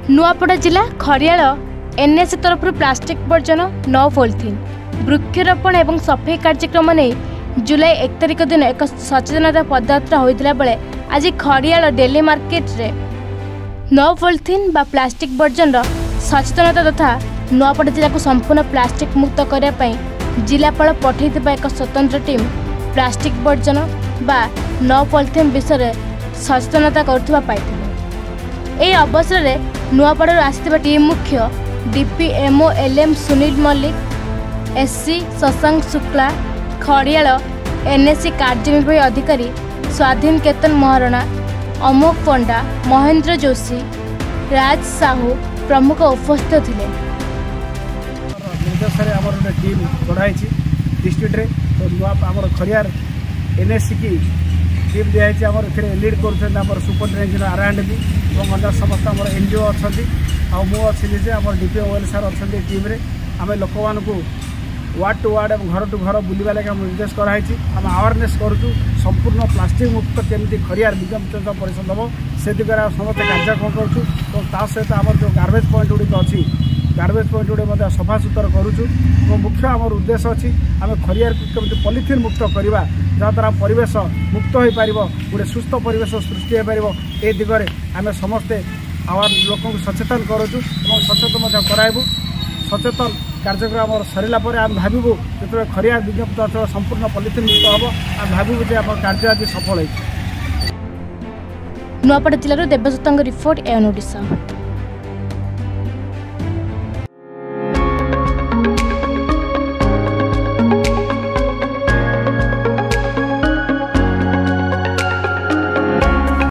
नुआपड़ा जिला खरियाल एनएससी तरफ plastic version no polythene वृक्षरोपण एवं सफाई कार्यक्रम नहीं जुलाई 1 तारिख दिन एक सचेतनता पदयात्रा होता बेले आज खरियाल डेली मार्केट रे नो पॉलिथिन बा प्लास्टिक वर्जन सचेतनता तथा नुआपड़ा जिला को संपूर्ण प्लास्टिक मुक्त करने जिलापाल पठे एक स्वतंत्र टीम प्लास्टिक वर्जन बा नो पॉलिथिन विषय सचेतनता कर अवसर में नुआपड़ा आसथिबा टीम मुख्य DPMO LM Sunil Mallick SC Shashank Shukla Khariar NSC कार्यनिर्वाही अधिकारी स्वाधीन केतन महारणा अमोक पंडा महेंद्र जोशी राज साहू प्रमुख उपस्थित थे। निर्देश टीम गढ़ाई डिस्ट्रिक्ट तो खरियार एनएससी की टीम दिखाई लीड कर सुपरिटेडेंट आर&बी और अंदर समस्त आम एनजीओ अच्छा मुझे आम डीपीओ सार अच्छा टीम आम लोक मानू वार्ड टू वार्ड और घर टू घर बुलवा लगे निर्देश कराई आम अवेयरनेस करूँ संपूर्ण प्लास्टिक मुक्त केमती खरियार विज्ञान परिषद हम से दिगरे समस्त कार्यक्रम करूँ सहित आम जो गार्बेज पॉइंट गुड़िक अच्छी गार्बेज पॉइंट गुड़े सफा सुतर करूँ मुख्य आम उद्देश्य अच्छी आम खरियार केमती पॉलिथिन मुक्त करवा जहाँद्वारा परिवेश मुक्त हो पार गोटे सुस्थ परिवेश सृष्टि हो पार ए दिगरे आम समस्ते आवार लोक सचेतन करूँ सचेतन कराइबू सचेतन कार्यक्रम सरला आम भावु जो खरियार विज्ञप्त अंचल संपूर्ण पॉलिथिन मुक्त हम आम भावु जे आम कार्य आज सफल हो। नुआपड़ा जिले देवसत्ता रिपोर्ट एन ओडिशा।